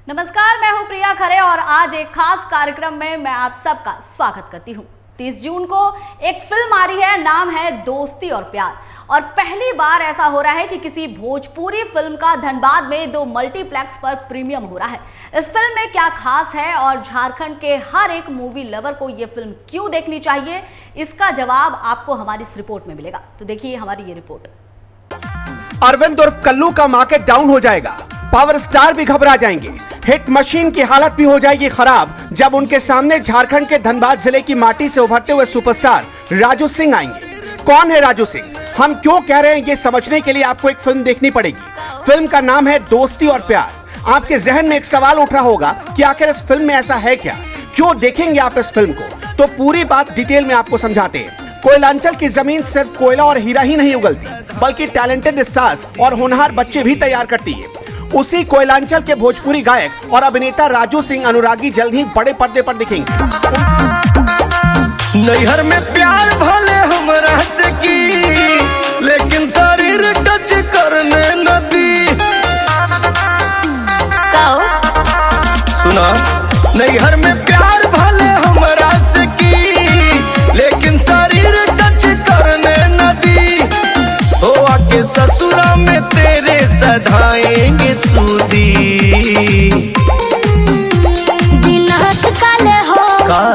नमस्कार, मैं हूं प्रिया खरे और आज एक खास कार्यक्रम में मैं आप सबका स्वागत करती हूं। 30 जून को एक फिल्म आ रही है, नाम है दोस्ती और प्यार। और पहली बार ऐसा हो रहा है कि किसी भोजपुरी फिल्म का धनबाद में 2 मल्टीप्लेक्स पर प्रीमियम हो रहा है। इस फिल्म में क्या खास है और झारखंड के हर एक मूवी लवर को ये फिल्म क्यों देखनी चाहिए, इसका जवाब आपको हमारी इस रिपोर्ट में मिलेगा। तो देखिए हमारी ये रिपोर्ट। अरविंद उर्फ कल्लू का मार्केट डाउन हो जाएगा, पावर स्टार भी घबरा जाएंगे, हिट मशीन की हालत भी हो जाएगी खराब जब उनके सामने झारखंड के धनबाद जिले की माटी से उभरते हुए सुपरस्टार राजू सिंह आएंगे। कौन है राजू सिंह, हम क्यों कह रहे हैं, ये समझने के लिए आपको एक फिल्म देखनी पड़ेगी। फिल्म का नाम है दोस्ती और प्यार। आपके जहन में एक सवाल उठ रहा होगा कि आखिर इस फिल्म में ऐसा है क्या, क्यों देखेंगे आप इस फिल्म को, तो पूरी बात डिटेल में आपको समझाते हैं। कोयलांचल की जमीन सिर्फ कोयला और हीरा ही नहीं उगलती, बल्कि टैलेंटेड स्टार्स और होनहार बच्चे भी तैयार करती है। उसी कोयलांचल के भोजपुरी गायक और अभिनेता राजू सिंह अनुरागी जल्द ही बड़े पर्दे पर दिखेंगे। नैहर में प्यार भले हमरा से की, लेकिन शरीर टच करने न दी। सुना, नैहर में प्यार भले हमरा से की, लेकिन शरीर टच करने न दी। हो आके ससुरा में तेरे सधाएंगे सूदी। दिन हंस काले हो,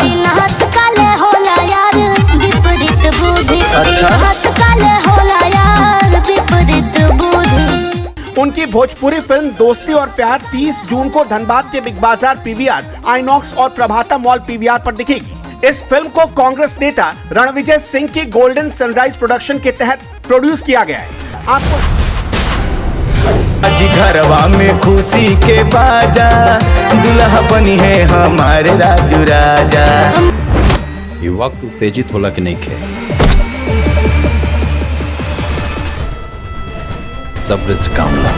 दिन हंस काले होला यार विपरीत बुद्धि। दिन हंस काले होला यार विपरीत बुद्धि। उनकी भोजपुरी फिल्म दोस्ती और प्यार 30 जून को धनबाद के बिग बाजार पीवीआर, आइनॉक्स और प्रभाता मॉल पीवीआर पर दिखेगी। इस फिल्म को कांग्रेस नेता रणविजय सिंह की गोल्डन सनराइज प्रोडक्शन के तहत प्रोड्यूस किया गया है। आपको आज घरवा में खुशी के बाजा, दुल्हा बनी है हमारे राजू राजा। ये वक्त उत्तेजित होला कि नहीं खे, सब्र से काम ला।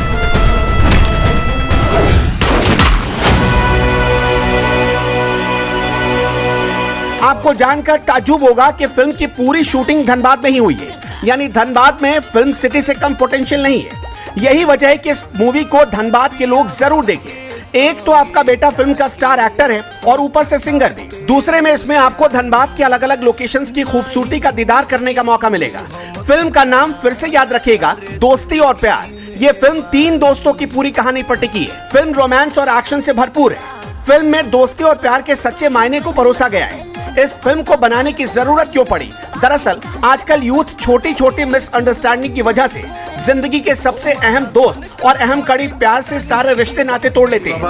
आपको जानकर ताज्जुब होगा कि फिल्म की पूरी शूटिंग धनबाद में ही हुई है, यानी धनबाद में फिल्म सिटी से कम पोटेंशियल नहीं है। यही वजह है कि इस मूवी को धनबाद के लोग जरूर देखें। एक तो आपका बेटा फिल्म का स्टार एक्टर है और ऊपर से सिंगर भी, दूसरे में इसमें आपको धनबाद के अलग अलग लोकेशंस की खूबसूरती का दीदार करने का मौका मिलेगा। फिल्म का नाम फिर से याद रखिएगा, दोस्ती और प्यार। ये फिल्म 3 दोस्तों की पूरी कहानी पर टिकी है। फिल्म रोमांस और एक्शन से भरपूर है। फिल्म में दोस्ती और प्यार के सच्चे मायने को परोसा गया है। इस फिल्म को बनाने की जरूरत क्यों पड़ी? दरअसल आजकल यूथ छोटी छोटी मिसअंडरस्टैंडिंग की वजह से जिंदगी के सबसे अहम दोस्त और अहम कड़ी प्यार से सारे रिश्ते नाते तोड़ लेते हैं।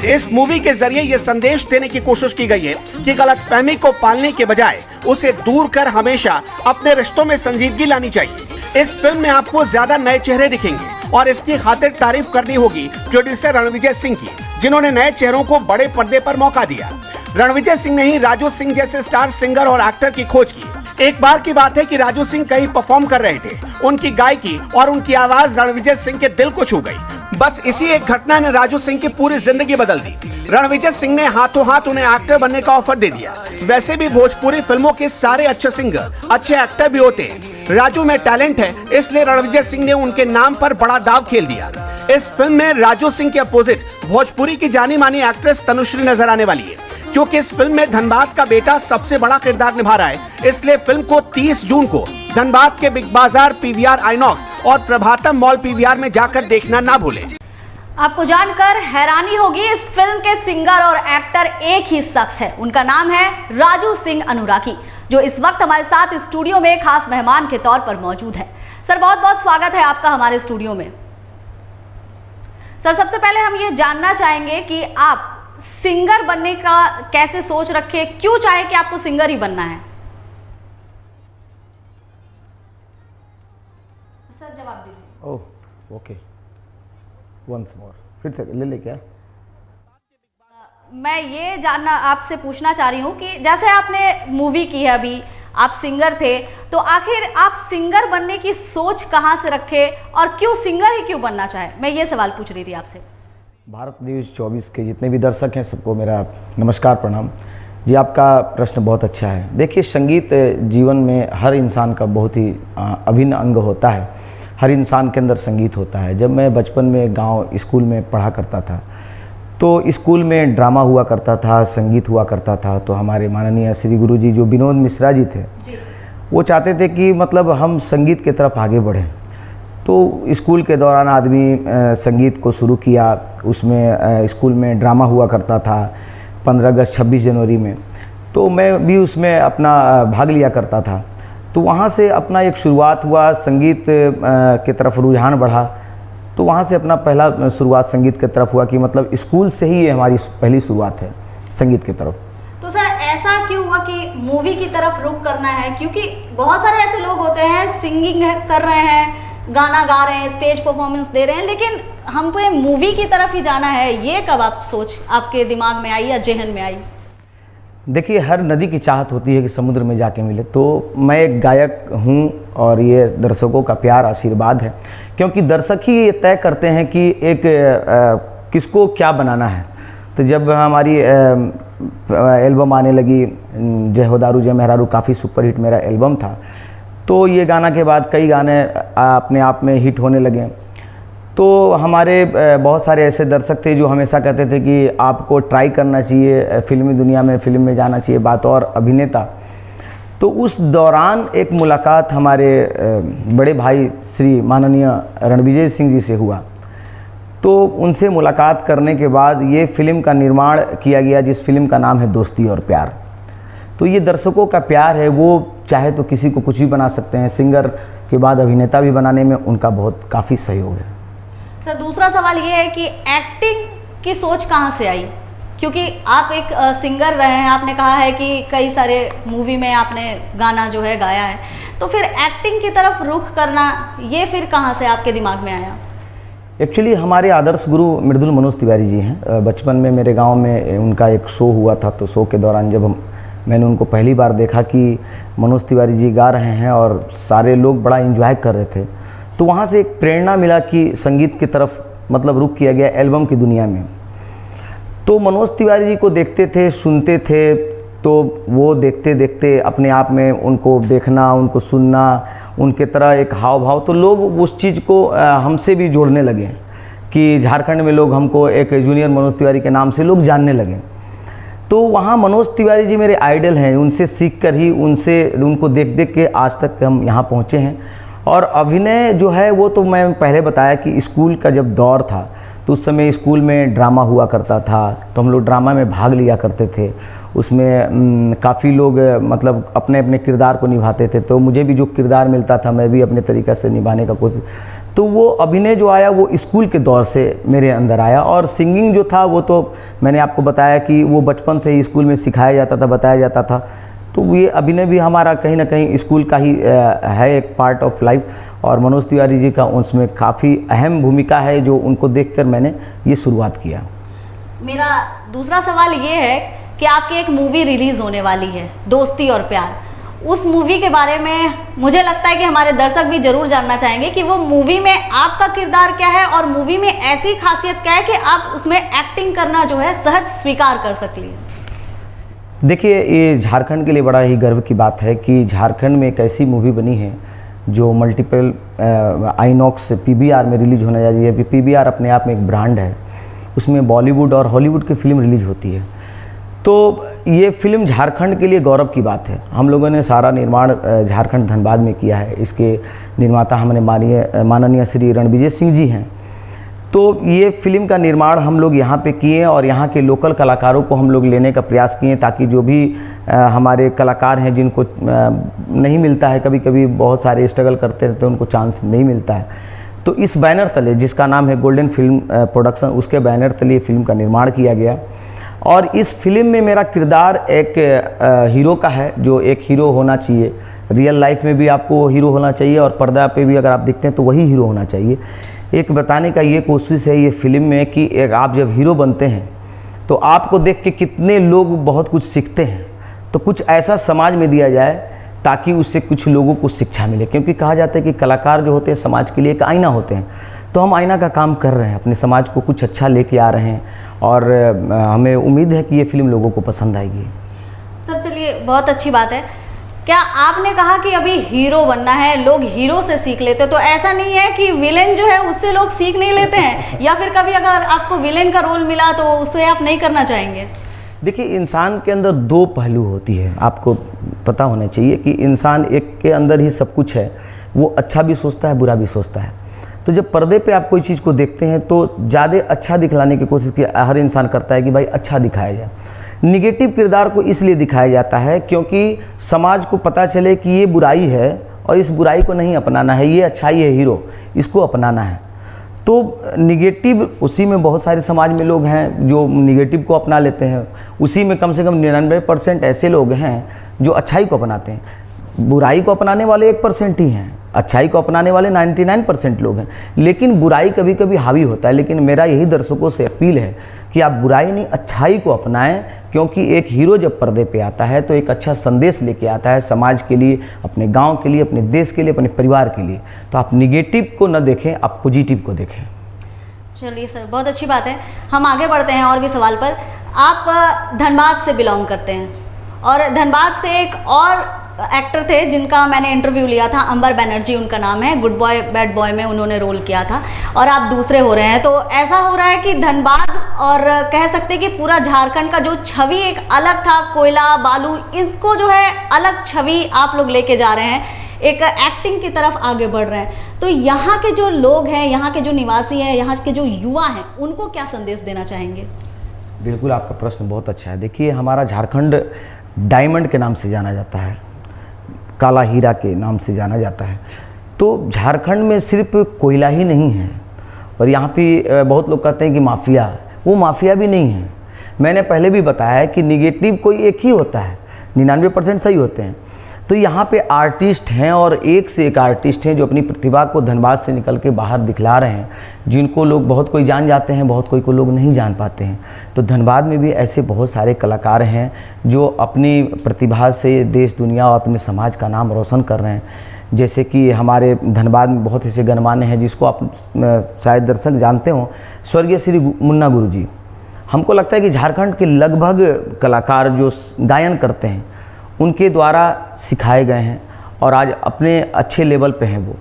इस मूवी के जरिए ये संदेश देने की कोशिश की गई है कि गलतफहमी को पालने के बजाय उसे दूर कर हमेशा अपने रिश्तों में संजीदगी लानी चाहिए। इस फिल्म में आपको ज्यादा नए चेहरे दिखेंगे और इसकी खातिर तारीफ करनी होगी प्रोड्यूसर रणविजय सिंह की, जिन्होंने नए चेहरों को बड़े पर्दे पर मौका दिया। रणविजय सिंह ने ही राजू सिंह जैसे स्टार सिंगर और एक्टर की खोज की। एक बार की बात है कि राजू सिंह कहीं परफॉर्म कर रहे थे, उनकी गायकी और उनकी आवाज रणविजय सिंह के दिल को छू गई। बस इसी एक घटना ने राजू सिंह की पूरी जिंदगी बदल दी। रणविजय सिंह ने हाथों हाथ उन्हें एक्टर बनने का ऑफर दे दिया। वैसे भी भोजपुरी फिल्मों के सारे अच्छे सिंगर अच्छे एक्टर भी होते हैं। राजू में टैलेंट है, इसलिए रणविजय सिंह ने उनके नाम पर बड़ा दाव खेल दिया। इस फिल्म में राजू सिंह के अपोजिट भोजपुरी की जानी मानी एक्ट्रेस तनुश्री नजर आने वाली है। क्योंकि इस फिल्म में धनबाद का बेटा सबसे बड़ा किरदार निभा रहा है, इसलिए फिल्म को 30 जून को धनबाद के बिग बाजार पीवीआर, आइनॉक्स और प्रभातम मॉल पीवीआर में जाकर देखना ना भूलें। आपको जानकर हैरानी होगी, इस फिल्म के सिंगर और एक्टर एक ही शख्स है। उनका नाम है राजू सिंह अनुरागी, जो इस वक्त हमारे साथ स्टूडियो में खास मेहमान के तौर पर मौजूद है। सर, बहुत बहुत स्वागत है आपका हमारे स्टूडियो में। सर, सबसे पहले हम ये जानना चाहेंगे कि आप सिंगर बनने का कैसे सोच रखे, क्यों चाहे कि आपको सिंगर ही बनना है? सर जवाब दीजिए। ओह ओके, वंस मोर, फिर से ले क्या? मैं ये जानना आपसे पूछना चाह रही हूँ कि जैसे आपने मूवी की है, अभी आप सिंगर थे, तो आखिर आप सिंगर बनने की सोच कहाँ से रखे और क्यों सिंगर ही क्यों बनना चाहे? मैं ये सवाल पूछ रही थी आपसे। भारत न्यूज़ 24 के जितने भी दर्शक हैं सबको मेरा नमस्कार, प्रणाम जी। आपका प्रश्न बहुत अच्छा है। देखिए, संगीत जीवन में हर इंसान का बहुत ही अभिन्न अंग होता है। हर इंसान के अंदर संगीत होता है। जब मैं बचपन में गांव स्कूल में पढ़ा करता था तो स्कूल में ड्रामा हुआ करता था, संगीत हुआ करता था। तो हमारे माननीय श्री गुरुजी जो विनोद मिश्रा जी थे, वो चाहते थे कि मतलब हम संगीत की तरफ आगे बढ़ें। तो स्कूल के दौरान आदमी संगीत को शुरू किया। उसमें स्कूल में ड्रामा हुआ करता था 15 अगस्त 26 जनवरी में, तो मैं भी उसमें अपना भाग लिया करता था। तो वहाँ से अपना एक शुरुआत हुआ, संगीत की तरफ रुझान बढ़ा। तो वहाँ से अपना पहला शुरुआत संगीत की तरफ हुआ कि मतलब स्कूल से ही ये हमारी पहली शुरुआत है संगीत की तरफ। तो सर ऐसा क्यों हुआ कि मूवी की तरफ रुख करना है? क्योंकि बहुत सारे ऐसे लोग होते हैं सिंगिंग कर रहे हैं, गाना गा रहे हैं, स्टेज परफॉर्मेंस दे रहे हैं, लेकिन हमको मूवी की तरफ ही जाना है। ये कब आप सोच आपके दिमाग में आई या जहन में आई? देखिए, हर नदी की चाहत होती है कि समुद्र में जाके मिले। तो मैं एक गायक हूँ और ये दर्शकों का प्यार आशीर्वाद है, क्योंकि दर्शक ही ये तय करते हैं कि एक किसको क्या बनाना है। तो जब हमारी एल्बम आने लगी, जय हो दारू जय मेहरारू, काफ़ी सुपरहिट मेरा एल्बम था। तो ये गाना के बाद कई गाने अपने आप में हिट होने लगे। तो हमारे बहुत सारे ऐसे दर्शक थे जो हमेशा कहते थे कि आपको ट्राई करना चाहिए फिल्मी दुनिया में, फिल्म में जाना चाहिए, बात और अभिनेता। तो उस दौरान एक मुलाकात हमारे बड़े भाई श्री माननीय रणविजय सिंह जी से हुआ। तो उनसे मुलाकात करने के बाद ये फिल्म का निर्माण किया गया, जिस फिल्म का नाम है दोस्ती और प्यार। तो ये दर्शकों का प्यार है, वो चाहे तो किसी को कुछ भी बना सकते हैं। सिंगर के बाद अभिनेता भी बनाने में उनका बहुत काफ़ी सहयोग है। सर दूसरा सवाल ये है कि एक्टिंग की सोच कहाँ से आई? क्योंकि आप एक सिंगर रहे हैं, आपने कहा है कि कई सारे मूवी में आपने गाना जो है गाया है, तो फिर एक्टिंग की तरफ रुख करना ये फिर कहाँ से आपके दिमाग में आया? एक्चुअली हमारे आदर्श गुरु मृदुल मनोज तिवारी जी हैं। बचपन में मेरे गांव में उनका एक शो हुआ था। तो शो के दौरान जब मैंने उनको पहली बार देखा कि मनोज तिवारी जी गा रहे हैं और सारे लोग बड़ा एंजॉय कर रहे थे, तो वहाँ से एक प्रेरणा मिला कि संगीत की तरफ मतलब रुख किया गया एल्बम की दुनिया में। तो मनोज तिवारी जी को देखते थे, सुनते थे, तो वो देखते देखते अपने आप में उनको देखना, उनको सुनना, उनके तरह एक हाव भाव, तो लोग उस चीज़ को हमसे भी जोड़ने लगे कि झारखंड में लोग हमको एक जूनियर मनोज तिवारी के नाम से लोग जानने लगे। तो वहाँ मनोज तिवारी जी मेरे आइडल हैं, उनसे सीख कर ही उनको देख देख के आज तक हम यहाँ पहुँचे हैं। और अभिनय जो है वो तो मैं पहले बताया कि स्कूल का जब दौर था तो उस समय स्कूल में ड्रामा हुआ करता था, तो हम लोग ड्रामा में भाग लिया करते थे। उसमें काफ़ी लोग मतलब अपने अपने किरदार को निभाते थे, तो मुझे भी जो किरदार मिलता था मैं भी अपने तरीक़े से निभाने का कोशिश। तो वो अभिनय जो आया वो स्कूल के दौर से मेरे अंदर आया। और सिंगिंग जो था वो तो मैंने आपको बताया कि वो बचपन से ही स्कूल में सिखाया जाता था, बताया जाता था। तो ये अभिनय भी हमारा कहीं ना कहीं स्कूल का ही है, एक पार्ट ऑफ लाइफ। और मनोज तिवारी जी का उसमें काफ़ी अहम भूमिका है, जो उनको देखकर मैंने ये शुरुआत किया। मेरा दूसरा सवाल ये है कि आपकी एक मूवी रिलीज़ होने वाली है दोस्ती और प्यार। उस मूवी के बारे में मुझे लगता है कि हमारे दर्शक भी ज़रूर जानना चाहेंगे कि वो मूवी में आपका किरदार क्या है और मूवी में ऐसी खासियत क्या है कि आप उसमें एक्टिंग करना जो है सहज स्वीकार कर सकें। देखिए, ये झारखंड के लिए बड़ा ही गर्व की बात है कि झारखंड में एक ऐसी मूवी बनी है जो मल्टीपल आईनॉक्स पीवीआर में रिलीज होने जा रही है। पीवीआर अपने आप में एक ब्रांड है, उसमें बॉलीवुड और हॉलीवुड की फिल्म रिलीज होती है। तो ये फिल्म झारखंड के लिए गौरव की बात है। हम लोगों ने सारा निर्माण झारखंड धनबाद में किया है। इसके निर्माता हमारे माननीय श्री रणविजय सिंह जी हैं। तो ये फिल्म का निर्माण हम लोग यहाँ पे किए और यहाँ के लोकल कलाकारों को हम लोग लेने का प्रयास किए, ताकि जो भी हमारे कलाकार हैं जिनको नहीं मिलता है, कभी कभी बहुत सारे स्ट्रगल करते रहते हैं, उनको चांस नहीं मिलता है, तो इस बैनर तले, जिसका नाम है गोल्डन फिल्म प्रोडक्शन, उसके बैनर तले फिल्म का निर्माण किया गया। और इस फिल्म में मेरा किरदार एक हीरो का है, जो एक हीरो होना चाहिए। रियल लाइफ में भी आपको हीरो होना चाहिए और पर्दा पे भी अगर आप दिखते हैं तो वही हीरो होना चाहिए। एक बताने का ये कोशिश है ये फिल्म में कि एक आप जब हीरो बनते हैं तो आपको देख के कितने लोग बहुत कुछ सीखते हैं, तो कुछ ऐसा समाज में दिया जाए ताकि उससे कुछ लोगों को शिक्षा मिले। क्योंकि कहा जाता है कि कलाकार जो होते हैं समाज के लिए एक आईना होते हैं, तो हम आईना का काम कर रहे हैं, अपने समाज को कुछ अच्छा लेके आ रहे हैं और हमें उम्मीद है कि ये फिल्म लोगों को पसंद आएगी। सर चलिए, बहुत अच्छी बात है। क्या आपने कहा कि अभी हीरो बनना है, लोग हीरो से सीख लेते, तो ऐसा नहीं है कि विलेन जो है उससे लोग सीख नहीं लेते हैं, या फिर कभी अगर आपको विलेन का रोल मिला तो उससे आप नहीं करना चाहेंगे? देखिए, इंसान के अंदर दो पहलू होती है, आपको पता होना चाहिए कि इंसान एक के अंदर ही सब कुछ है, वो अच्छा भी सोचता है, बुरा भी सोचता है। तो जब पर्दे पे आप कोई चीज़ को देखते हैं तो ज़्यादा अच्छा दिखलाने की कोशिश की हर इंसान करता है कि भाई अच्छा दिखाया जाए। निगेटिव किरदार को इसलिए दिखाया जाता है क्योंकि समाज को पता चले कि ये बुराई है और इस बुराई को नहीं अपनाना है, ये अच्छाई है हीरो, इसको अपनाना है। तो निगेटिव, उसी में बहुत सारे समाज में लोग हैं जो निगेटिव को अपना लेते हैं, उसी में कम से कम 99% ऐसे लोग हैं जो अच्छाई को अपनाते हैं। बुराई को अपनाने वाले 1% ही हैं, अच्छाई को अपनाने वाले 99% लोग हैं, लेकिन बुराई कभी कभी हावी होता है। लेकिन मेरा यही दर्शकों से अपील है कि आप बुराई नहीं, अच्छाई को अपनाएं, क्योंकि एक हीरो जब पर्दे पे आता है तो एक अच्छा संदेश लेके आता है समाज के लिए, अपने गांव के लिए, अपने देश के लिए, अपने परिवार के लिए। तो आप निगेटिव को न देखें, आप पॉजिटिव को देखें। चलिए सर, बहुत अच्छी बात है। हम आगे बढ़ते हैं और भी सवाल पर। आप धनबाद से बिलोंग करते हैं और धनबाद से एक और एक्टर थे जिनका मैंने इंटरव्यू लिया था, अंबर बनर्जी उनका नाम है, गुड बॉय बैड बॉय में उन्होंने रोल किया था, और आप दूसरे हो रहे हैं। तो ऐसा हो रहा है कि धनबाद और कह सकते हैं कि पूरा झारखंड का जो छवि एक अलग था, कोयला बालू, इसको जो है अलग छवि आप लोग लेके जा रहे हैं, एक एक्टिंग की तरफ आगे बढ़ रहे हैं। तो यहाँ के जो लोग हैं, यहाँ के जो निवासी हैं, यहाँ के जो युवा हैं, उनको क्या संदेश देना चाहेंगे? बिल्कुल, आपका प्रश्न बहुत अच्छा है। देखिए, हमारा झारखंड डायमंड के नाम से जाना जाता है, काला हीरा के नाम से जाना जाता है। तो झारखंड में सिर्फ कोयला ही नहीं है, और यहाँ पे बहुत लोग कहते हैं कि माफिया, वो माफिया भी नहीं है। मैंने पहले भी बताया है कि निगेटिव कोई एक ही होता है, 99% सही होते हैं। तो यहाँ पे आर्टिस्ट हैं और एक से एक आर्टिस्ट हैं जो अपनी प्रतिभा को धनबाद से निकल के बाहर दिखला रहे हैं, जिनको लोग बहुत कोई जान जाते हैं, बहुत कोई को लोग नहीं जान पाते हैं। तो धनबाद में भी ऐसे बहुत सारे कलाकार हैं जो अपनी प्रतिभा से देश दुनिया और अपने समाज का नाम रोशन कर रहे हैं। जैसे कि हमारे धनबाद में बहुत ऐसे गणमान्य हैं जिसको आप शायद दर्शक जानते हो, स्वर्गीय श्री मुन्ना गुरुजी। हमको लगता है कि झारखंड के लगभग कलाकार जो गायन करते हैं उनके द्वारा सिखाए गए हैं और आज अपने अच्छे लेवल पे हैं वो।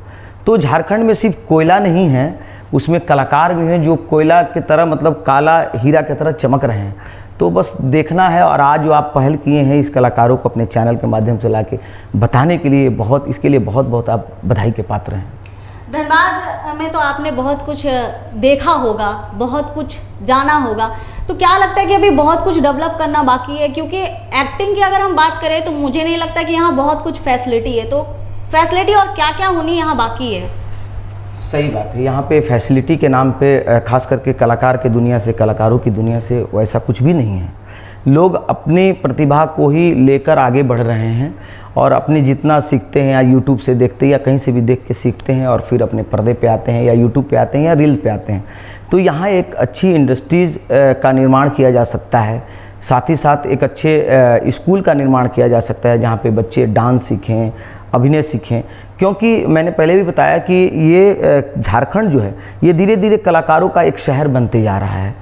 तो झारखंड में सिर्फ कोयला नहीं है, उसमें कलाकार भी हैं जो कोयला की तरह, मतलब काला हीरा की तरह चमक रहे हैं। तो बस देखना है, और आज जो आप पहल किए हैं इस कलाकारों को अपने चैनल के माध्यम से लाके बताने के लिए, इसके लिए बहुत बहुत आप बधाई के पात्र हैं। धनबाद में तो आपने बहुत कुछ देखा होगा, बहुत कुछ जाना होगा, तो क्या लगता है कि अभी बहुत कुछ डेवलप करना बाकी है? क्योंकि एक्टिंग की अगर हम बात करें तो मुझे नहीं लगता कि यहाँ बहुत कुछ फैसिलिटी है, तो फैसिलिटी और क्या क्या होनी यहाँ बाकी है? सही बात है, यहाँ पे फैसिलिटी के नाम पे खास करके कलाकार की दुनिया से, कलाकारों की दुनिया से वैसा कुछ भी नहीं है। लोग अपनी प्रतिभा को ही लेकर आगे बढ़ रहे हैं और अपने जितना सीखते हैं या यूट्यूब से देखते हैं या कहीं से भी देख के सीखते हैं और फिर अपने पर्दे पे आते हैं या यूट्यूब पे आते हैं या रील पे आते हैं। तो यहाँ एक अच्छी इंडस्ट्रीज़ का निर्माण किया जा सकता है, साथ ही साथ एक अच्छे स्कूल का निर्माण किया जा सकता है जहाँ पे बच्चे डांस सीखें, अभिनय सीखें। क्योंकि मैंने पहले भी बताया कि ये झारखंड जो है ये धीरे धीरे कलाकारों का एक शहर बनते जा रहा है।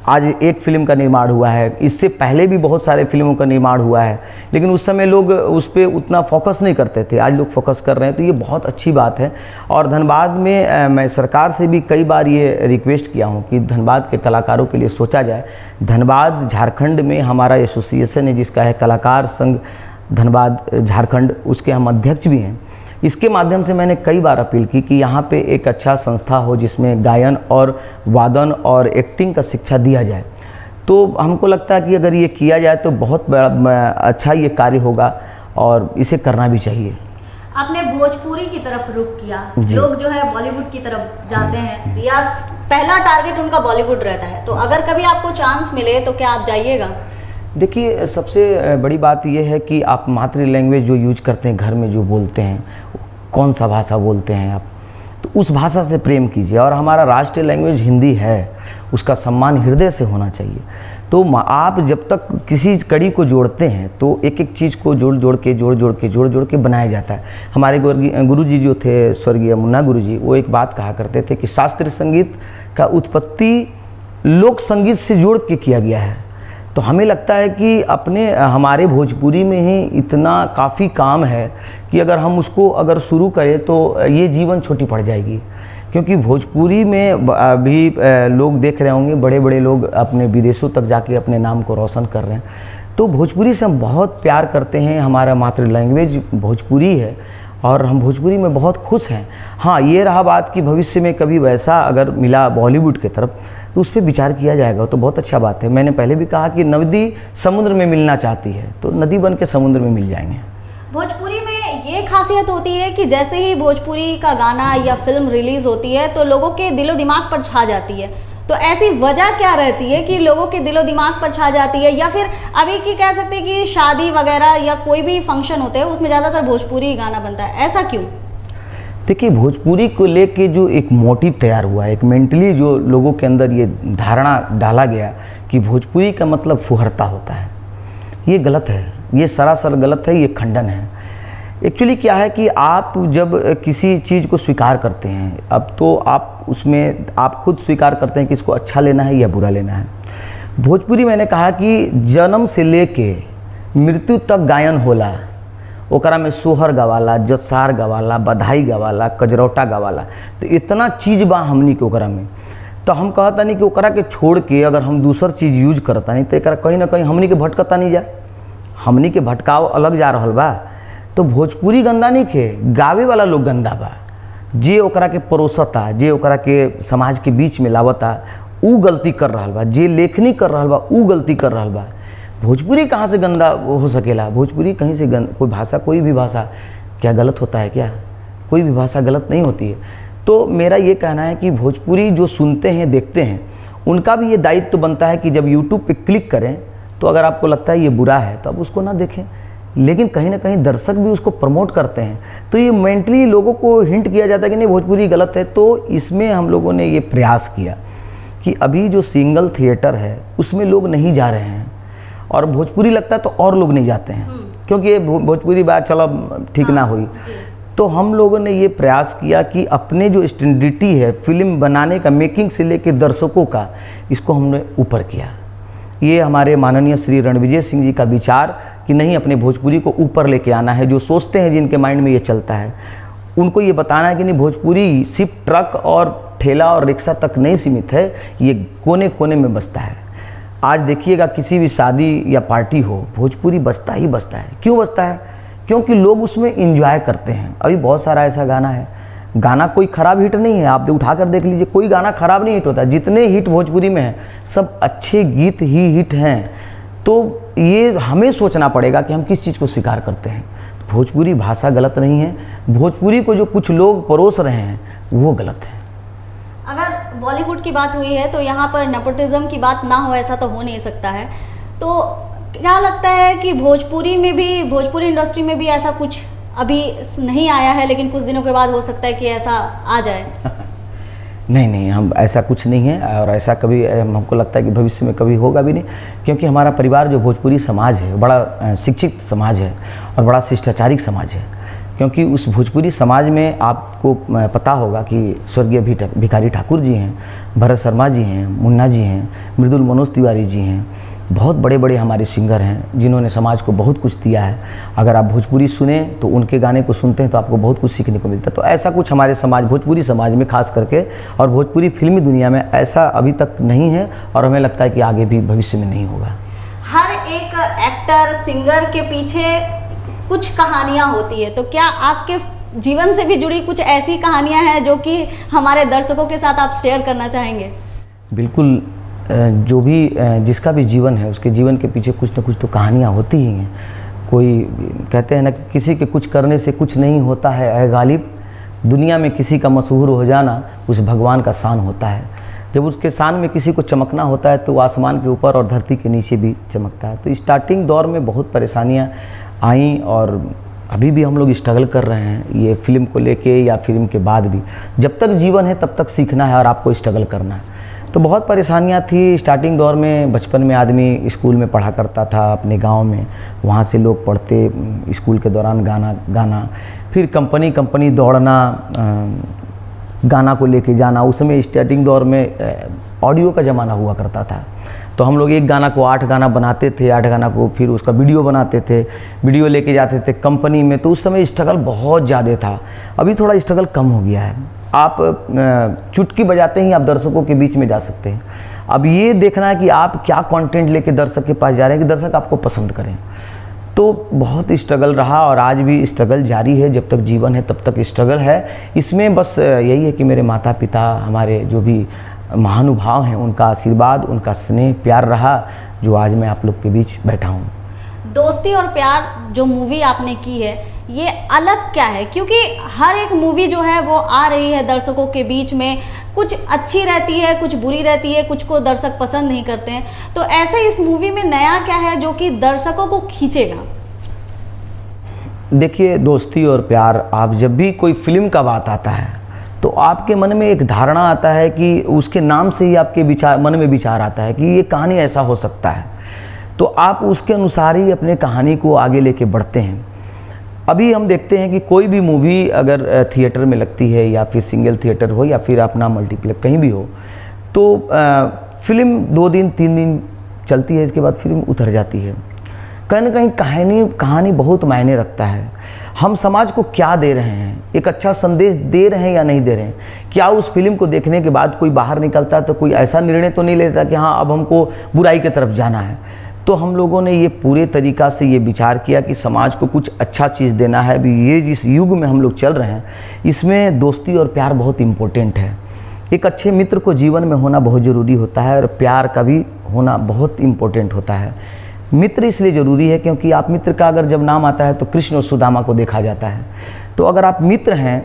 आज एक फिल्म का निर्माण हुआ है, इससे पहले भी बहुत सारे फिल्मों का निर्माण हुआ है, लेकिन उस समय लोग उस पर उतना फोकस नहीं करते थे, आज लोग फोकस कर रहे हैं। तो ये बहुत अच्छी बात है। और धनबाद में मैं सरकार से भी कई बार ये रिक्वेस्ट किया हूँ कि धनबाद के कलाकारों के लिए सोचा जाए। धनबाद झारखंड में हमारा एसोसिएशन है जिसका है कलाकार संघ धनबाद झारखंड, उसके हम अध्यक्ष भी हैं। इसके माध्यम से मैंने कई बार अपील की कि यहाँ पे एक अच्छा संस्था हो जिसमें गायन और वादन और एक्टिंग का शिक्षा दिया जाए। तो हमको लगता है कि अगर ये किया जाए तो बहुत बड़ा अच्छा ये कार्य होगा और इसे करना भी चाहिए। आपने भोजपुरी की तरफ रुख किया, लोग जो है बॉलीवुड की तरफ जाते हैं या पहला टारगेट उनका बॉलीवुड रहता है, तो अगर कभी आपको चांस मिले तो क्या आप जाइएगा? देखिए, सबसे बड़ी बात यह है कि आप मातृ लैंग्वेज जो यूज करते हैं, घर में जो बोलते हैं, कौन सा भाषा बोलते हैं आप, तो उस भाषा से प्रेम कीजिए। और हमारा राष्ट्रीय लैंग्वेज हिंदी है, उसका सम्मान हृदय से होना चाहिए। तो आप जब तक किसी कड़ी को जोड़ते हैं तो एक एक चीज़ को जोड़ जोड़ के बनाया जाता है। हमारे गुरुजी जो थे स्वर्गीय मुन्ना गुरुजी, वो एक बात कहा करते थे कि शास्त्रीय संगीत का उत्पत्ति लोक संगीत से जोड़ के किया गया है। तो तो हमें लगता है कि हमारे भोजपुरी में ही इतना काफ़ी काम है कि अगर हम उसको अगर शुरू करें तो ये जीवन छोटी पड़ जाएगी। क्योंकि भोजपुरी में अभी लोग देख रहे होंगे, बड़े बड़े लोग अपने विदेशों तक जाके अपने नाम को रोशन कर रहे हैं। तो भोजपुरी से हम बहुत प्यार करते हैं, हमारा मातृ लैंग्वेज भोजपुरी है और हम भोजपुरी में बहुत खुश हैं। हाँ, ये रहा बात कि भविष्य में कभी वैसा अगर मिला बॉलीवुड की तरफ तो उस पर विचार किया जाएगा, तो बहुत अच्छा बात है। मैंने पहले भी कहा कि नदी समुद्र में मिलना चाहती है, तो नदी बन के समुद्र में मिल जाएंगे। भोजपुरी में ये खासियत होती है कि जैसे ही भोजपुरी का गाना या फिल्म रिलीज होती है तो लोगों के दिलो दिमाग पर छा जाती है। तो ऐसी वजह क्या रहती है कि लोगों के दिलो दिमाग पर छा जाती है, या फिर अभी की कह सकते हैं कि शादी वगैरह या कोई भी फंक्शन होते हैं उसमें ज़्यादातर भोजपुरी गाना बनता है, ऐसा क्यों? देखिए, भोजपुरी को लेके जो एक मोटिव तैयार हुआ है, एक मेंटली जो लोगों के अंदर ये धारणा डाला गया कि भोजपुरी का मतलब फुहरता होता है, ये गलत है, ये सरासर गलत है, ये खंडन है। एक्चुअली क्या है कि आप जब किसी चीज़ को स्वीकार करते हैं, अब तो आप उसमें आप खुद स्वीकार करते हैं कि इसको अच्छा लेना है या बुरा लेना है। भोजपुरी मैंने कहा कि जन्म से लेके मृत्यु तक गायन होला, ओकरा में सोहर गवाला, जसार गवाला, बधाई गवाला, कजरौटा गवाला, तो इतना चीज़ बा हमनी के ओकरा में। तो हम कहता नहीं कि ओकरा के छोड़ के अगर हम दूसर चीज़ यूज करता नहीं तो एकरा कहीं ना कहीं हमनी के भटकता नहीं जा, हमनी के भटकाव अलग जा रहल बा। तो भोजपुरी गंदा नहीं खे, गावे वाला लोग गंदा बा, जे ओकरा के परोसता, जे ओकरा के समाज के बीच में लावता, ऊ गलती कर रहल बा, जे लेखनी कर रहल बा ऊ गलती कर रहल बा। भोजपुरी कहाँ से गंदा हो सकेला? भोजपुरी कहीं से कोई भाषा, कोई भी भाषा क्या गलत होता है क्या? कोई भी भाषा गलत नहीं होती है। तो मेरा ये कहना है कि भोजपुरी जो सुनते हैं, देखते हैं, उनका भी ये दायित्व बनता है कि जब यूट्यूब पे क्लिक करें तो अगर आपको लगता है ये बुरा है तो आप उसको ना देखें, लेकिन कहीं ना कहीं दर्शक भी उसको प्रमोट करते हैं। तो ये मेंटली लोगों को हिंट किया जाता है कि नहीं भोजपुरी गलत है। तो इसमें हम लोगों ने ये प्रयास किया कि अभी जो सिंगल थिएटर है उसमें लोग नहीं जा रहे हैं, और भोजपुरी लगता है तो और लोग नहीं जाते हैं, क्योंकि ये भोजपुरी बात चलो ठीक ना हुई। तो हम लोगों ने ये प्रयास किया कि अपने जो स्टैंडर्डिटी है फिल्म बनाने का, मेकिंग से लेकर दर्शकों का, इसको हमने ऊपर किया। ये हमारे माननीय श्री रणविजय सिंह जी का विचार कि नहीं, अपने भोजपुरी को ऊपर लेके आना है। जो सोचते हैं, जिनके माइंड में ये चलता है, उनको ये बताना है कि नहीं, भोजपुरी सिर्फ ट्रक और ठेला और रिक्शा तक नहीं सीमित है, ये कोने कोने में बसता है। आज देखिएगा किसी भी शादी या पार्टी हो, भोजपुरी बजता ही बजता है। क्यों बजता है? क्योंकि लोग उसमें इंजॉय करते हैं। अभी बहुत सारा ऐसा गाना है, गाना कोई ख़राब हिट नहीं है, आप उठा कर देख लीजिए, कोई गाना ख़राब नहीं हिट होता। जितने हिट भोजपुरी में हैं सब अच्छे गीत ही हिट हैं। तो ये हमें सोचना पड़ेगा कि हम किस चीज़ को स्वीकार करते हैं। भोजपुरी भाषा गलत नहीं है, भोजपुरी को जो कुछ लोग परोस रहे हैं वो गलत है। अगर बॉलीवुड की बात हुई है तो यहाँ पर नेपोटिज्म की बात ना हो, ऐसा तो हो नहीं सकता है। तो क्या लगता है कि भोजपुरी में भी, भोजपुरी इंडस्ट्री में भी ऐसा कुछ अभी नहीं आया है, लेकिन कुछ दिनों के बाद हो सकता है कि ऐसा आ जाए? नहीं, हम ऐसा कुछ नहीं है, और ऐसा कभी हमको लगता है कि भविष्य में कभी होगा भी नहीं, क्योंकि हमारा परिवार जो भोजपुरी समाज है बड़ा शिक्षित समाज है और बड़ा शिष्टाचारिक समाज है। क्योंकि उस भोजपुरी समाज में आपको पता होगा कि स्वर्गीय भिखारी ठाकुर जी हैं, भरत शर्मा जी हैं, मुन्ना जी हैं, मृदुल मनोज तिवारी जी हैं, बहुत बड़े बड़े हमारे सिंगर हैं जिन्होंने समाज को बहुत कुछ दिया है। अगर आप भोजपुरी सुने तो उनके गाने को सुनते हैं तो आपको बहुत कुछ सीखने को मिलता है। तो ऐसा कुछ हमारे समाज, भोजपुरी समाज में खास करके, और भोजपुरी फिल्मी दुनिया में ऐसा अभी तक नहीं है, और हमें लगता है कि आगे भी भविष्य में नहीं होगा। हर एक एक्टर, सिंगर के पीछे कुछ कहानियाँ होती है, तो क्या आपके जीवन से भी जुड़ी कुछ ऐसी कहानियाँ हैं जो कि हमारे दर्शकों के साथ आप शेयर करना चाहेंगे? बिल्कुल, जो भी जिसका भी जीवन है उसके जीवन के पीछे कुछ न कुछ तो कहानियाँ होती ही हैं। कोई कहते हैं ना, किसी के कुछ करने से कुछ नहीं होता है ऐ गालिब, दुनिया में किसी का मशहूर हो जाना उस भगवान का शान होता है। जब उसके शान में किसी को चमकना होता है तो वो आसमान के ऊपर और धरती के नीचे भी चमकता है। तो स्टार्टिंग दौर में बहुत परेशानियाँ आई, और अभी भी हम लोग स्ट्रगल कर रहे हैं ये फिल्म को लेके या फिल्म के बाद भी। जब तक जीवन है तब तक सीखना है और आपको स्ट्रगल करना है। तो बहुत परेशानियाँ थी स्टार्टिंग दौर में। बचपन में आदमी स्कूल में पढ़ा करता था अपने गांव में, वहाँ से लोग पढ़ते, स्कूल के दौरान गाना, फिर कंपनी दौड़ना, गाना को लेके जाना। उस समय स्टार्टिंग दौर में ऑडियो का ज़माना हुआ करता था, तो हम लोग एक गाना को 8 गाना बनाते थे, 8 गाना को फिर उसका वीडियो बनाते थे, वीडियो लेके जाते थे कंपनी में। तो उस समय स्ट्रगल बहुत ज़्यादा था, अभी थोड़ा स्ट्रगल कम हो गया है। आप चुटकी बजाते ही आप दर्शकों के बीच में जा सकते हैं। अब ये देखना है कि आप क्या कंटेंट लेके दर्शक के पास जा रहे हैं कि दर्शक आपको पसंद करें। तो बहुत स्ट्रगल रहा और आज भी स्ट्रगल जारी है, जब तक जीवन है तब तक स्ट्रगल है। इसमें बस यही है कि मेरे माता पिता, हमारे जो भी महानुभाव हैं, उनका आशीर्वाद, उनका स्नेह प्यार रहा, जो आज मैं आप लोग के बीच बैठा हूँ। दोस्ती और प्यार जो मूवी आपने की है, ये अलग क्या है? क्योंकि हर एक मूवी जो है वो आ रही है दर्शकों के बीच में, कुछ अच्छी रहती है, कुछ बुरी रहती है, कुछ को दर्शक पसंद नहीं करते हैं। तो ऐसे इस मूवी में नया क्या है जो कि दर्शकों को खींचेगा? देखिए, दोस्ती और प्यार, आप जब भी कोई फिल्म का बात आता है तो आपके मन में एक धारणा आता है कि उसके नाम से ही आपके मन में विचार आता है कि ये कहानी ऐसा हो सकता है, तो आप उसके अनुसार ही अपने कहानी को आगे लेके बढ़ते हैं। अभी हम देखते हैं कि कोई भी मूवी अगर थिएटर में लगती है या फिर सिंगल थिएटर हो या फिर अपना मल्टीप्लेक्स कहीं भी हो, तो फिल्म 2 दिन 3 दिन चलती है, इसके बाद फिल्म उतर जाती है। कहीं ना कहीं कहानी बहुत मायने रखता है। हम समाज को क्या दे रहे हैं, एक अच्छा संदेश दे रहे हैं या नहीं दे रहे हैं? क्या उस फिल्म को देखने के बाद कोई बाहर निकलता है तो कोई ऐसा निर्णय तो नहीं लेता कि हाँ अब हमको बुराई की तरफ जाना है? तो हम लोगों ने ये पूरे तरीक़ा से ये विचार किया कि समाज को कुछ अच्छा चीज़ देना है। अभी ये जिस युग में हम लोग चल रहे हैं, इसमें दोस्ती और प्यार बहुत इम्पोर्टेंट है। एक अच्छे मित्र को जीवन में होना बहुत ज़रूरी होता है और प्यार का भी होना बहुत इम्पोर्टेंट होता है। मित्र इसलिए ज़रूरी है क्योंकि आप मित्र का अगर जब नाम आता है तो कृष्ण और सुदामा को देखा जाता है। तो अगर आप मित्र हैं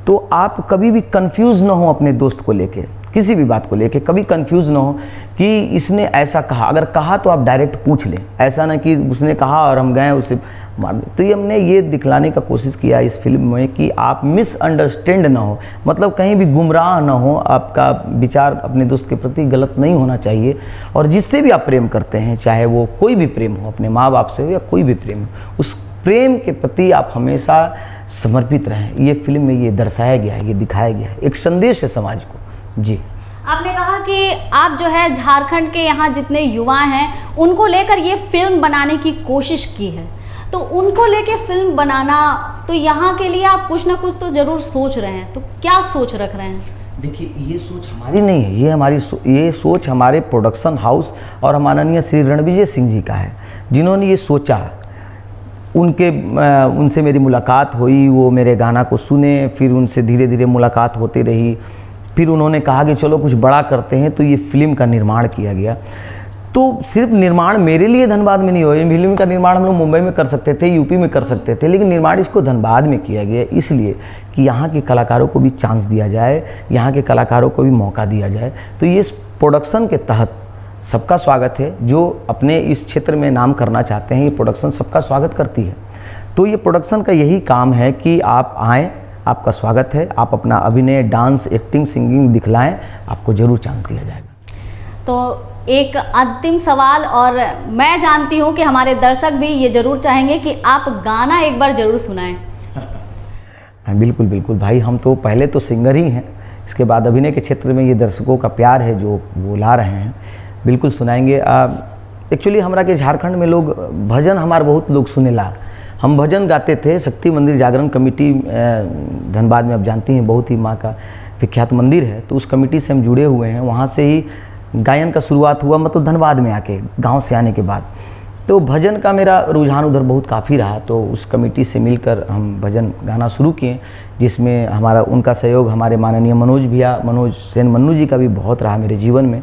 तो आप कभी भी कंफ्यूज ना हो अपने दोस्त को लेके, किसी भी बात को लेके कभी कंफ्यूज ना हो कि इसने ऐसा कहा। अगर कहा तो आप डायरेक्ट पूछ लें, ऐसा ना कि उसने कहा और हम गए उसे मार दें। तो ये हमने ये दिखलाने का कोशिश किया इस फिल्म में कि आप मिसअंडरस्टैंड ना हो, मतलब कहीं भी गुमराह ना हो, आपका विचार अपने दोस्त के प्रति गलत नहीं होना चाहिए। और जिससे भी आप प्रेम करते हैं, चाहे वो कोई भी प्रेम हो, अपने माँ बाप से हो या कोई भी प्रेम हो, उस प्रेम के प्रति आप हमेशा समर्पित रहें। ये फिल्म में ये दर्शाया गया है, ये दिखाया गया है, एक संदेश है समाज को। जी, आपने कहा कि आप जो है झारखंड के यहाँ जितने युवा हैं उनको लेकर ये फिल्म बनाने की कोशिश की है, तो उनको लेके फिल्म बनाना, तो यहाँ के लिए आप कुछ ना कुछ तो ज़रूर सोच रहे हैं, तो क्या सोच रख रहे हैं? देखिए, ये सोच हमारी नहीं है, ये सोच हमारे प्रोडक्शन हाउस और माननीय श्री रणविजय सिंह जी का है, जिन्होंने ये सोचा। उनसे मेरी मुलाकात हुई, वो मेरे गाना को सुने, फिर उनसे धीरे धीरे मुलाकात होती रही, फिर उन्होंने कहा कि चलो कुछ बड़ा करते हैं, तो ये फिल्म का निर्माण किया गया। तो सिर्फ निर्माण मेरे लिए धनबाद में नहीं हुआ, फिल्म का निर्माण हम लोग मुंबई में कर सकते थे, यूपी में कर सकते थे, लेकिन निर्माण इसको धनबाद में किया गया इसलिए कि यहाँ के कलाकारों को भी चांस दिया जाए, यहाँ के कलाकारों को भी मौका दिया जाए। तो ये इस प्रोडक्शन के तहत सबका स्वागत है। जो अपने इस क्षेत्र में नाम करना चाहते हैं, ये प्रोडक्शन सबका स्वागत करती है। तो ये प्रोडक्शन का यही काम है कि आप आएँ, आपका स्वागत है, आप अपना अभिनय, डांस, एक्टिंग, सिंगिंग दिखलाएं, आपको ज़रूर चांस दिया जाएगा। तो एक अंतिम सवाल, और मैं जानती हूँ कि हमारे दर्शक भी ये ज़रूर चाहेंगे कि आप गाना एक बार ज़रूर सुनाएं। हाँ, बिल्कुल बिल्कुल भाई, हम तो पहले तो सिंगर ही हैं, इसके बाद अभिनय के क्षेत्र में ये दर्शकों का प्यार है जो वो ला रहे हैं, बिल्कुल सुनाएंगे। एक्चुअली हमारा के झारखंड में लोग भजन हमारे बहुत लोग सुनेला, हम भजन गाते थे। शक्ति मंदिर जागरण कमेटी धनबाद में आप जानती हैं, बहुत ही माँ का विख्यात मंदिर है, तो उस कमेटी से हम जुड़े हुए हैं। वहाँ से ही गायन का शुरुआत हुआ, मतलब धनबाद में आके, गांव से आने के बाद। तो भजन का मेरा रुझान उधर बहुत काफ़ी रहा, तो उस कमेटी से मिलकर हम भजन गाना शुरू किए, जिसमें हमारा उनका सहयोग हमारे माननीय मनोज सेन मन्नू जी का भी बहुत रहा मेरे जीवन में,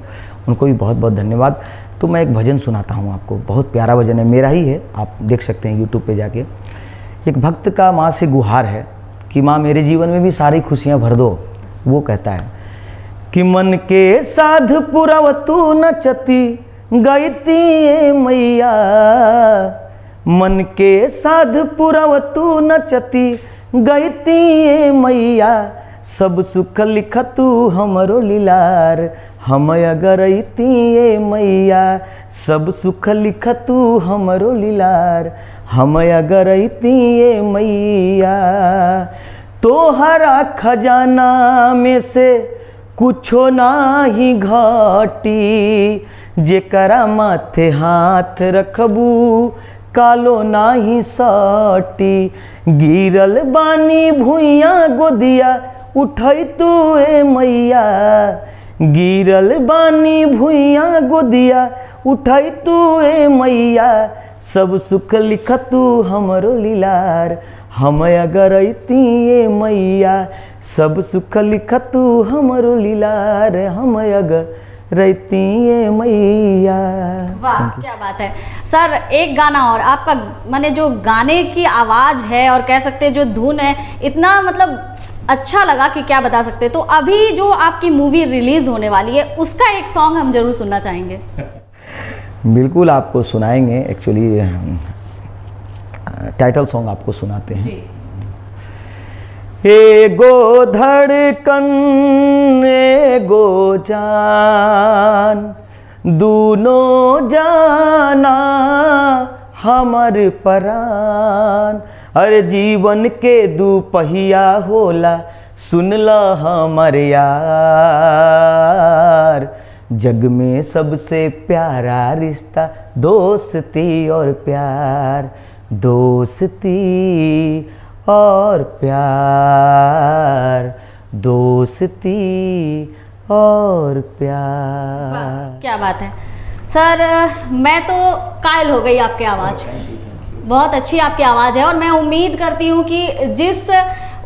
उनको भी बहुत बहुत धन्यवाद। तो मैं एक भजन सुनाता हूँ आपको, बहुत प्यारा भजन है, मेरा ही है, आप देख सकते हैं यूट्यूब पे जाके। एक भक्त का माँ से गुहार है कि माँ मेरे जीवन में भी सारी खुशियाँ भर दो। वो कहता है कि मन के साध पुरव तू नचती गईती मैया, मन के साध पुरव तू नचती गईती मैया, सब सुख लिख तू हमरो लीलार, हम अगरती मैया, सब सुख लिख तू हमरो लीलार, हम अगरती मैया। तोहरा खजाना में से कुछो नाही घटी, जेकरा माथे हाथ रखबू कालो नाही सटी। गिरल बानी भुइया गोदिया उठई तू ए मैया, गिरल बानी भुइया गोदिया उठई तू ए मैया। सब सुख लिख तू हमरो लीलार, हम अगर अइती ए मैया। सब सुख लिख तू हमरो लीलार, हम अगर रहती ए मैया। वाह क्या बात है सर। एक गाना और आपका, माने जो गाने की आवाज़ है और कह सकते हैं जो धुन है, इतना मतलब अच्छा लगा कि क्या बता सकते। तो अभी जो आपकी मूवी रिलीज होने वाली है उसका एक सॉन्ग हम जरूर सुनना चाहेंगे। बिल्कुल आपको सुनाएंगे। एक्चुअली टाइटल सॉन्ग आपको सुनाते हैं जी। एगो धड़कन एगो जान, दूनों जाना हमर परान। अरे जीवन के दू पहिया होला, सुनला हमर यार। जग में सबसे प्यारा रिश्ता दोस्ती और प्यार, दोस्ती और प्यार, दोस्ती और प्यार। क्या बात है सर। मैं तो कायल हो गई आपकी आवाज़, बहुत अच्छी आपकी आवाज़ है। और मैं उम्मीद करती हूँ कि जिस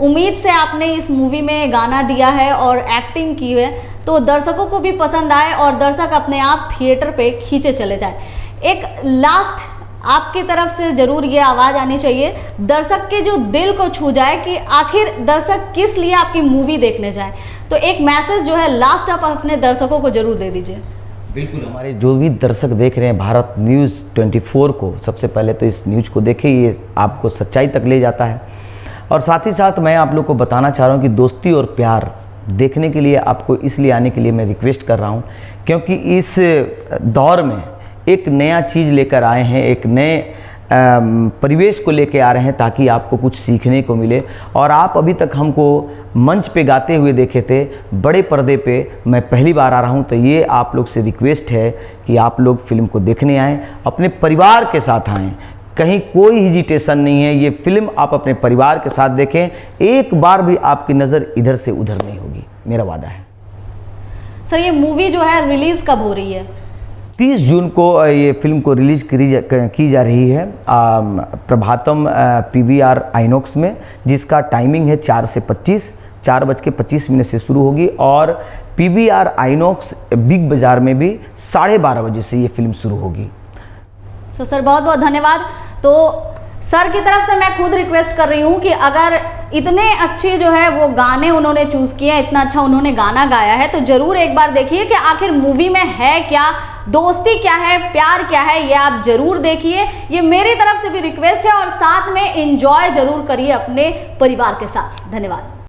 उम्मीद से आपने इस मूवी में गाना दिया है और एक्टिंग की है, तो दर्शकों को भी पसंद आए और दर्शक अपने आप थिएटर पे खींचे चले जाए। एक लास्ट आपकी तरफ से जरूर ये आवाज़ आनी चाहिए, दर्शक के जो दिल को छू जाए कि आखिर दर्शक किस लिए आपकी मूवी देखने जाए। तो एक मैसेज जो है लास्ट आप अपने दर्शकों को जरूर दे दीजिए। बिल्कुल, हमारे जो भी दर्शक देख रहे हैं भारत न्यूज़ 24 को, सबसे पहले तो इस न्यूज़ को देखें, ये आपको सच्चाई तक ले जाता है। और साथ ही साथ मैं आप लोग को बताना चाह रहा हूँ कि दोस्ती और प्यार देखने के लिए आपको इसलिए आने के लिए मैं रिक्वेस्ट कर रहा हूँ, क्योंकि इस दौर में एक नया चीज़ लेकर आए हैं, एक नए परिवेश को लेकर आ रहे हैं, ताकि आपको कुछ सीखने को मिले। और आप अभी तक हमको मंच पे गाते हुए देखे थे, बड़े पर्दे पे मैं पहली बार आ रहा हूं, तो ये आप लोग से रिक्वेस्ट है कि आप लोग फिल्म को देखने आएँ, अपने परिवार के साथ आएँ। कहीं कोई हिजिटेशन नहीं है, ये फिल्म आप अपने परिवार के साथ देखें, एक बार भी आपकी नज़र इधर से उधर नहीं होगी, मेरा वादा है। सर ये मूवी जो है रिलीज़ कब हो रही है? 30 जून को ये फिल्म को रिलीज़ की जा रही है प्रभातम PVR आइनॉक्स में, जिसका टाइमिंग है 4 से 25, 4:25 से शुरू होगी। और PVR आइनॉक्स बिग बाज़ार में भी 12:30 बजे से ये फिल्म शुरू होगी। तो सर बहुत बहुत धन्यवाद। तो सर की तरफ से मैं खुद रिक्वेस्ट कर रही हूँ कि अगर इतने अच्छे जो है वो गाने उन्होंने चूज़ किए हैं, इतना अच्छा उन्होंने गाना गाया है, तो ज़रूर एक बार देखिए कि आखिर मूवी में है क्या, दोस्ती क्या है, प्यार क्या है, ये आप ज़रूर देखिए। ये मेरी तरफ से भी रिक्वेस्ट है और साथ में एंजॉय ज़रूर करिए अपने परिवार के साथ। धन्यवाद।